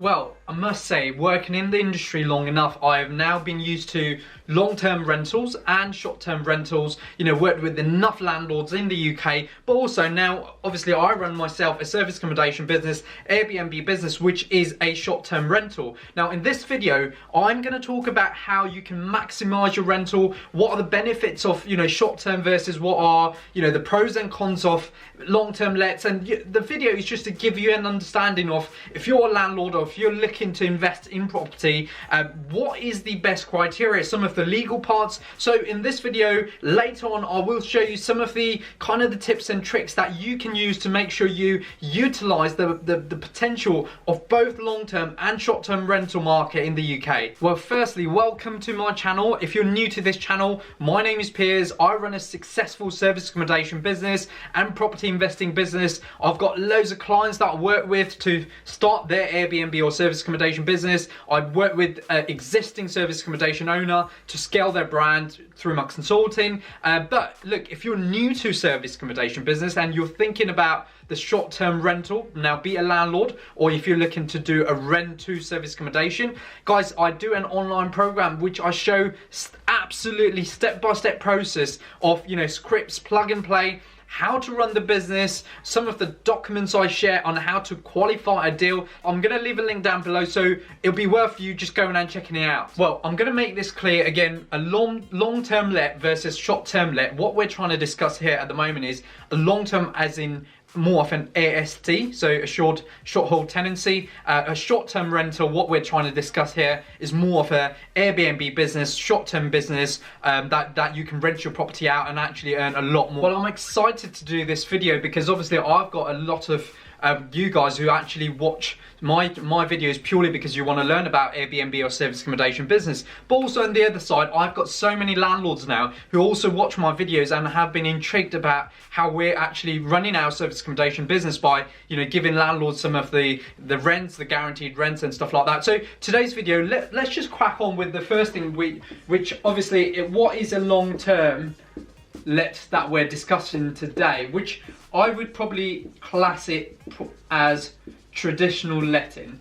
Well, I must say, working in the industry long enough, I have now been used to long-term rentals and short-term rentals, worked with enough landlords in the UK, but also now, obviously, I run myself a service accommodation business, Airbnb business, which is a short-term rental. Now, in this video, I'm going to talk about how you can maximize your rental, what are the benefits of, short-term versus what are, the pros and cons of long-term lets, and the video is just to give you an understanding of if you're a landlord or if you're looking to invest in property, what is the best criteria, some of the legal parts. So in this video later on, I will show you some of the tips and tricks that you can use to make sure you utilize the potential of both long-term and short-term rental market in the UK. Well, firstly, welcome to my channel. If you're new to this channel, my name is Piers. I run a successful service accommodation business and property investing business. I've got loads of clients that I work with to start their Airbnb or service accommodation business. I work with an existing service accommodation owner to scale their brand through my consulting. But look, if you're new to service accommodation business and you're thinking about the short-term rental, now be a landlord, or if you're looking to do a rent to service accommodation, guys, I do an online program which I show absolutely step-by-step process of, scripts, plug and play, how to run the business, some of the documents I share on how to qualify a deal. I'm going to leave a link down below, so it'll be worth you just going and checking it out. Well, I'm going to make this clear again, a long-term let versus short-term let. What we're trying to discuss here at the moment is a long-term as in more of an AST, so a short hold tenancy. A short-term rental, what we're trying to discuss here is more of a Airbnb business, short-term business, that you can rent your property out and actually earn a lot more. Well, I'm excited to do this video because obviously I've got a lot of you guys who actually watch my videos purely because you want to learn about Airbnb or service accommodation business. But also on the other side, I've got so many landlords now who also watch my videos and have been intrigued about how we're actually running our service accommodation business by, giving landlords some of the rents, the guaranteed rents and stuff like that. So today's video, let's just crack on with the first thing, which obviously, what is a long-term let that we're discussing today, which I would probably class it as traditional letting,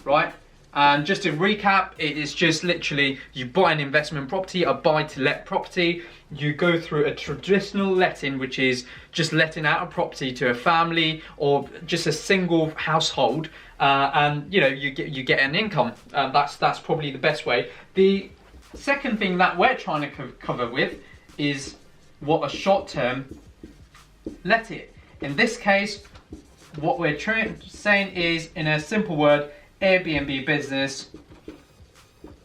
right? And just to recap, it is just literally you buy an investment property, a buy-to-let property, you go through a traditional letting, which is just letting out a property to a family or just a single household, and you get an income. That's probably the best way. The second thing that we're trying to cover with is what a short-term let it. In this case, what we're saying is, in a simple word, Airbnb business.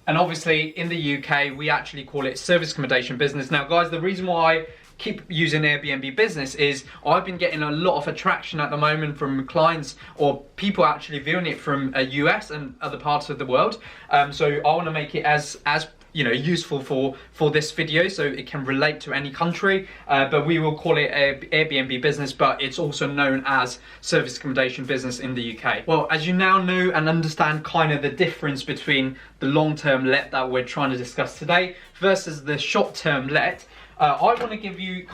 And obviously in the UK, we actually call it service accommodation business. Now guys, the reason why I keep using Airbnb business is I've been getting a lot of attraction at the moment from clients or people actually viewing it from US and other parts of the world. So I want to make it as useful for this video so it can relate to any country, but we will call it Airbnb business, but it's also known as service accommodation business in the UK. Well, as you now know and understand the difference between the long-term let that we're trying to discuss today versus the short-term let, I want to give you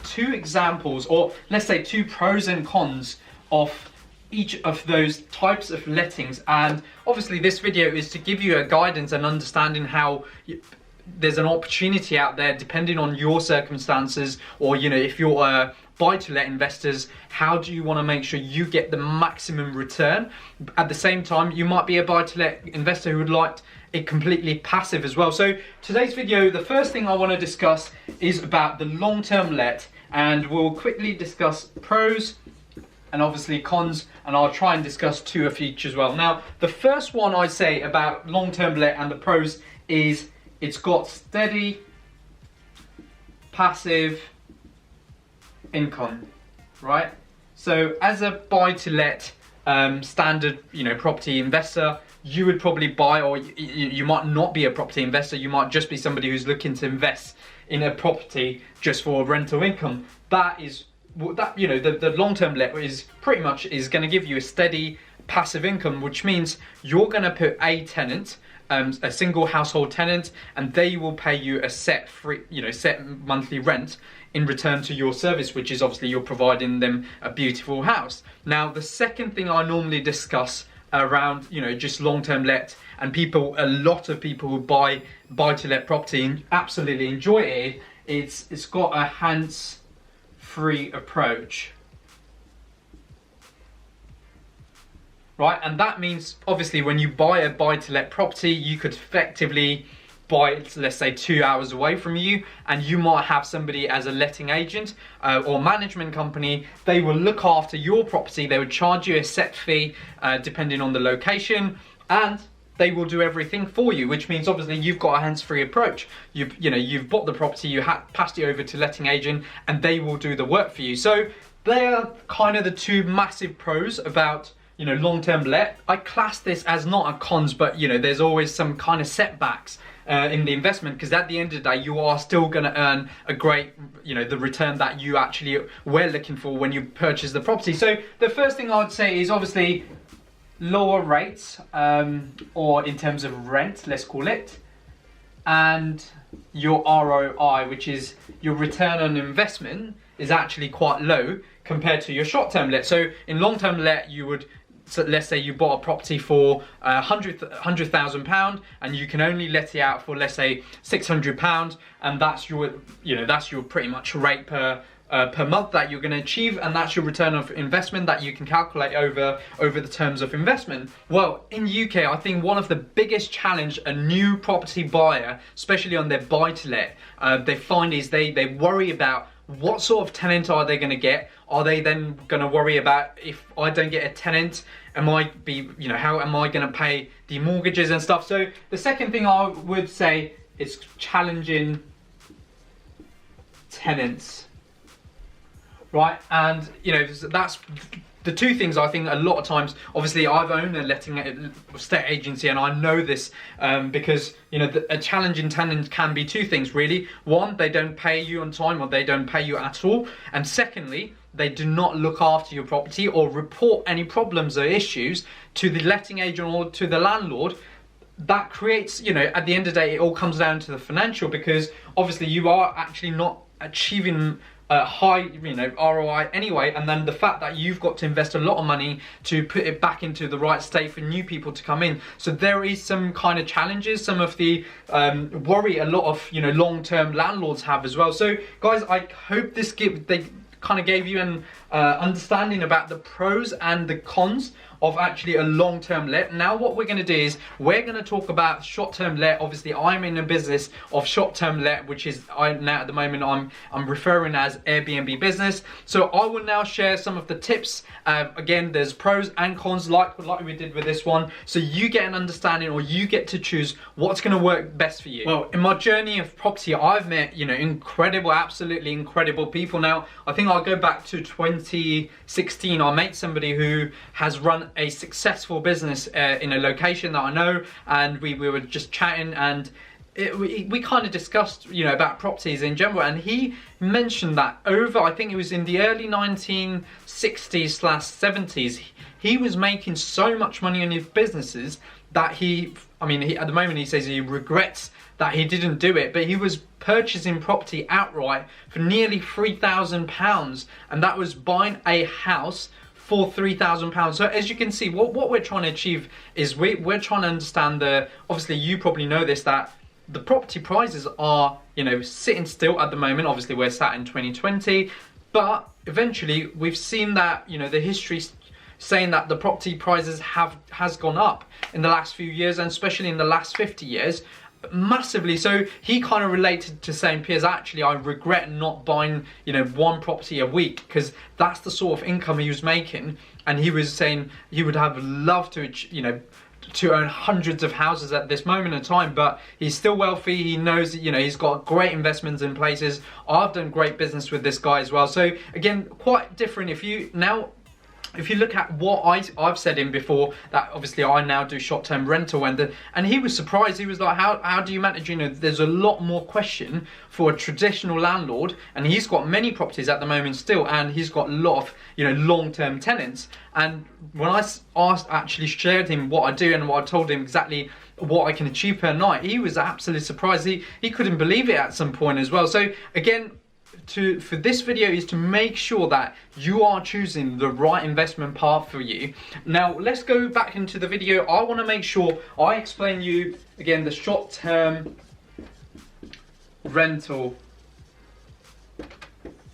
two examples, or let's say two pros and cons of each of those types of lettings. And obviously this video is to give you a guidance and understanding how there's an opportunity out there depending on your circumstances, or if you're a buy-to-let investors, how do you want to make sure you get the maximum return? At the same time, you might be a buy-to-let investor who would like it completely passive as well. So today's video, the first thing I want to discuss is about the long-term let, and we'll quickly discuss pros and obviously cons, and I'll try and discuss two of each as well. Now, the first one I say about long-term let and the pros is it's got steady, passive income, right? So as a buy-to-let standard, property investor, you would probably buy, or you might not be a property investor, you might just be somebody who's looking to invest in a property just for rental income. The long-term let is pretty much going to give you a steady passive income, which means you're going to put a tenant, a single household tenant, and they will pay you a set monthly rent in return to your service, which is obviously you're providing them a beautiful house. Now, the second thing I normally discuss around, you know, just long-term let, and a lot of people who buy to-let property and absolutely enjoy it. It's got a hands-free approach. Right, and that means obviously when you buy a buy-to-let property, you could effectively buy it, let's say 2 hours away from you, and you might have somebody as a letting agent or management company. They will look after your property. They would charge you a set fee depending on the location, and they will do everything for you, which means obviously you've got a hands-free approach. You've bought the property, you passed it over to letting agent, and they will do the work for you. So they're kind of the two massive pros about, you know, long-term let. I class this as not a cons, but you know, there's always some kind of setbacks in the investment, because at the end of the day, you are still going to earn a great, you know, the return that you actually were looking for when you purchase the property. So the first thing I would say is obviously lower rates, or in terms of rent, let's call it, and your ROI, which is your return on investment, is actually quite low compared to your short-term let. So in long-term let, you would, so let's say you bought a property for £100,000 and you can only let it out for, let's say, £600, and that's your, you know, that's your pretty much rate per month that you're going to achieve, and that's your return of investment that you can calculate over the terms of investment. Well, in UK, I think one of the biggest challenge a new property buyer, especially on their buy-to-let, they find is they worry about what sort of tenant are they going to get. Are they then going to worry about, if I don't get a tenant, how am I going to pay the mortgages and stuff? So the second thing I would say is challenging tenants, right? And you know, that's the two things I think a lot of times. Obviously, I've owned a letting estate agency, and I know this because, you know, a challenging tenant can be two things really. One, they don't pay you on time, or they don't pay you at all, and secondly, they do not look after your property or report any problems or issues to the letting agent or to the landlord. That creates, you know, at the end of the day, it all comes down to the financial, because obviously you are actually not achieving high, you know, ROI anyway, and then the fact that you've got to invest a lot of money to put it back into the right state for new people to come in. So there is some kind of challenges, some of the worry a lot of, you know, long-term landlords have as well. So guys, I hope they kind of gave you an understanding about the pros and the cons of actually a long-term let. Now what we're going to do is we're going to talk about short-term let. Obviously I'm in a business of short-term let, which is now at the moment I'm referring as Airbnb business. So I will now share some of the tips. Again, there's pros and cons like we did with this one, so you get an understanding, or you get to choose what's going to work best for you. Well, in my journey of property, I've met, you know, absolutely incredible people. Now I think I'll go back to 2016. I met somebody who has run a successful business in a location that I know, and we were just chatting, and we kind of discussed, you know, about properties in general, and he mentioned that I think it was in the early 1960s/70s, he was making so much money on his businesses that he at the moment he says he regrets that he didn't do it, but he was purchasing property outright for nearly £3,000, and that was buying a house for £3,000. So as you can see, what we're trying to achieve is we're trying to understand obviously you probably know this, that the property prices are, you know, sitting still at the moment. Obviously we're sat in 2020, but eventually we've seen that, you know, the history saying that the property prices has gone up in the last few years, and especially in the last 50 years. Massively. So he kind of related to saying, Piers, actually I regret not buying, you know, one property a week, because that's the sort of income he was making, and he was saying he would have loved to, you know, to own hundreds of houses at this moment in time, but he's still wealthy. He knows that, you know, he's got great investments in places. I've done great business with this guy as well. So again, quite different. If you look at what I've said in before, that obviously I now do short-term rental, and he was surprised. He was like, how do you manage, you know, there's a lot more question for a traditional landlord, and he's got many properties at the moment still, and he's got a lot of, you know, long-term tenants. And when I actually shared him what I do, and what I told him exactly what I can achieve per night, he was absolutely surprised. He couldn't believe it at some point as well. So again, for this video is to make sure that you are choosing the right investment path for you. Now let's go back into the video. I want to make sure I explain you again the short-term rental,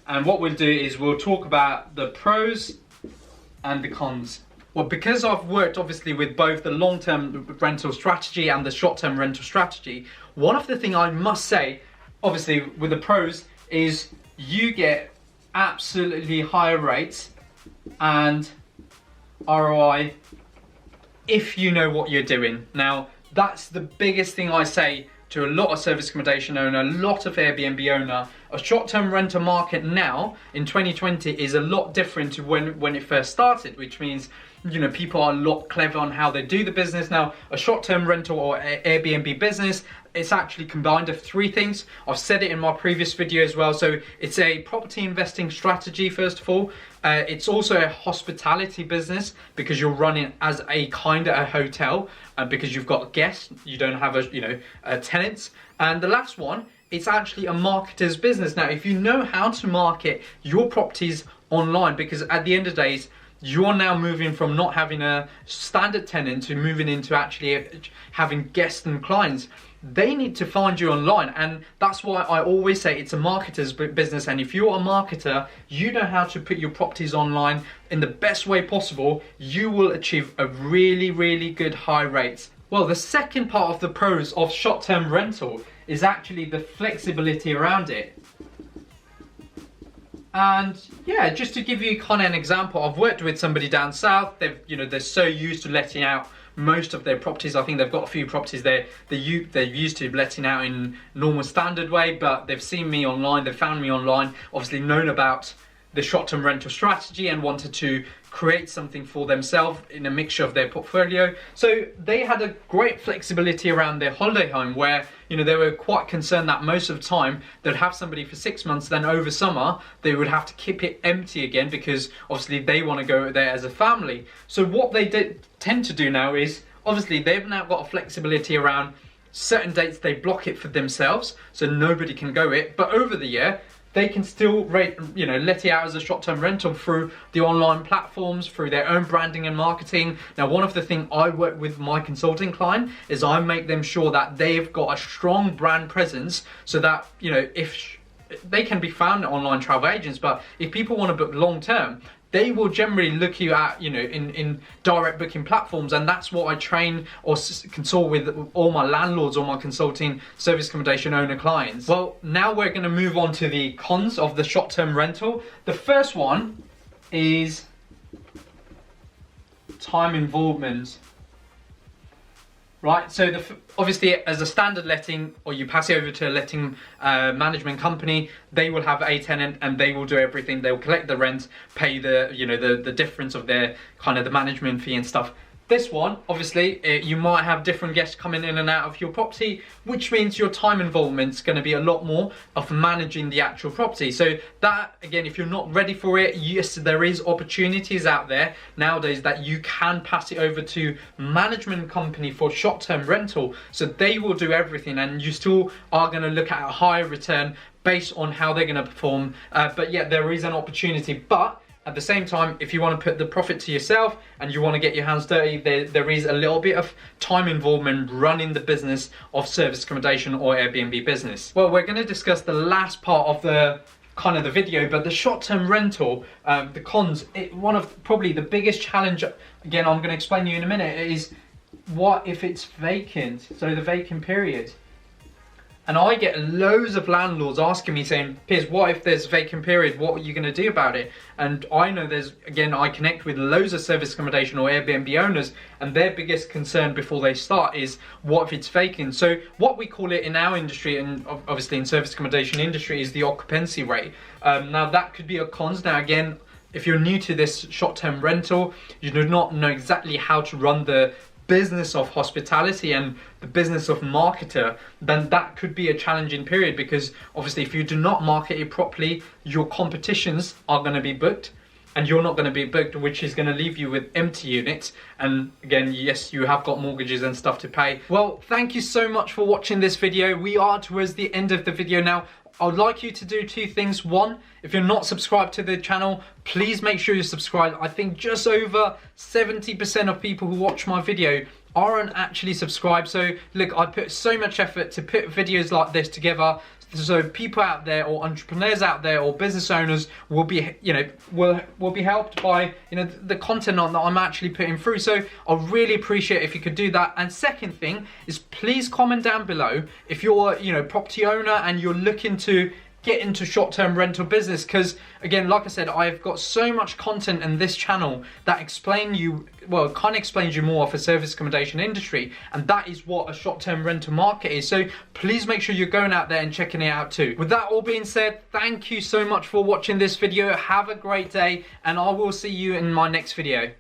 and what we'll do is we'll talk about the pros and the cons. Well, because I've worked obviously with both the long-term rental strategy and the short-term rental strategy, one of the things I must say, obviously with the pros, is you get absolutely higher rates and ROI if you know what you're doing. Now, that's the biggest thing I say to a lot of service accommodation owner, a lot of Airbnb owner. A short-term rental market now in 2020 is a lot different to when it first started, which means, you know, people are a lot clever on how they do the business. Now, a short-term rental or Airbnb business, it's actually combined of three things. I've said it in my previous video as well. So it's a property investing strategy, first of all. It's also a hospitality business because you're running as a kind of a hotel, because you've got guests, you don't have tenants. And the last one, it's actually a marketer's business. Now, if you know how to market your properties online, because at the end of the day, you're now moving from not having a standard tenant to moving into actually having guests and clients. They need to find you online, and that's why I always say it's a marketer's business. And if you're a marketer, you know how to put your properties online in the best way possible, you will achieve a really, really good high rates. Well, the second part of the pros of short-term rental is actually the flexibility around it. And yeah, just to give you kind of an example, I've worked with somebody down south. They're so used to letting out most of their properties. I think they've got a few properties they're used to letting out in normal standard way, but they've seen me online, they've found me online, obviously known about the short-term rental strategy and wanted to create something for themselves in a mixture of their portfolio. So they had a great flexibility around their holiday home where, they were quite concerned that most of the time they'd have somebody for 6 months, then over summer they would have to keep it empty again because obviously they want to go there as a family. So what they tend to do now is, obviously they've now got a flexibility around certain dates, they block it for themselves so nobody can go it, but over the year they can still let it out as a short-term rental through the online platforms, through their own branding and marketing. Now, one of the things I work with my consulting client is I make them sure that they've got a strong brand presence so that, if they can be found at online travel agents, but if people want to book long-term, they will generally look you at, in direct booking platforms. And that's what I train or consult with all my landlords or my consulting service accommodation owner clients. Well, now we're going to move on to the cons of the short-term rental. The first one is time involvement. Right, so obviously as a standard letting, or you pass it over to a letting management company, they will have a tenant and they will do everything. They'll collect the rent, pay the difference of their kind of the management fee and stuff. This one, obviously, you might have different guests coming in and out of your property, which means your time involvement is going to be a lot more of managing the actual property. So that, again, if you're not ready for it, yes, there is opportunities out there nowadays that you can pass it over to management company for short-term rental. So they will do everything and you still are going to look at a higher return based on how they're going to perform. But yeah, there is an opportunity. But at the same time, if you want to put the profit to yourself and you want to get your hands dirty, there is a little bit of time involvement running the business of service accommodation or Airbnb business. Well, we're going to discuss the last part of the video, but the short-term rental, the cons, one of probably the biggest challenge, again, I'm going to explain to you in a minute, is what if it's vacant, so the vacant period. And I get loads of landlords asking me saying, Piers, what if there's a vacant period? What are you going to do about it? And I know I connect with loads of service accommodation or Airbnb owners, and their biggest concern before they start is, what if it's vacant? So what we call it in our industry, and obviously in service accommodation industry, is the occupancy rate. Now that could be a cons. Now again, if you're new to this short-term rental, you do not know exactly how to run the business of hospitality and the business of marketer, then that could be a challenging period, because obviously if you do not market it properly, your competitions are going to be booked and you're not going to be booked, which is going to leave you with empty units. And again, yes, you have got mortgages and stuff to pay. Well, thank you so much for watching this video. We are towards the end of the video now. I would like you to do two things. One, if you're not subscribed to the channel, please make sure you're subscribed. I think just over 70% of people who watch my video aren't actually subscribed. So look, I put so much effort to put videos like this together, so people out there, or entrepreneurs out there, or business owners will be, will be helped by, the content that I'm actually putting through. So I really appreciate if you could do that. And second thing is, please comment down below if you're, property owner and you're looking to get into short-term rental business, because again, like I said, I've got so much content in this channel that explains you more of a service accommodation industry, and that is what a short-term rental market is. So please make sure you're going out there and checking it out too. With that all being said, thank you so much for watching this video. Have a great day, and I will see you in my next video.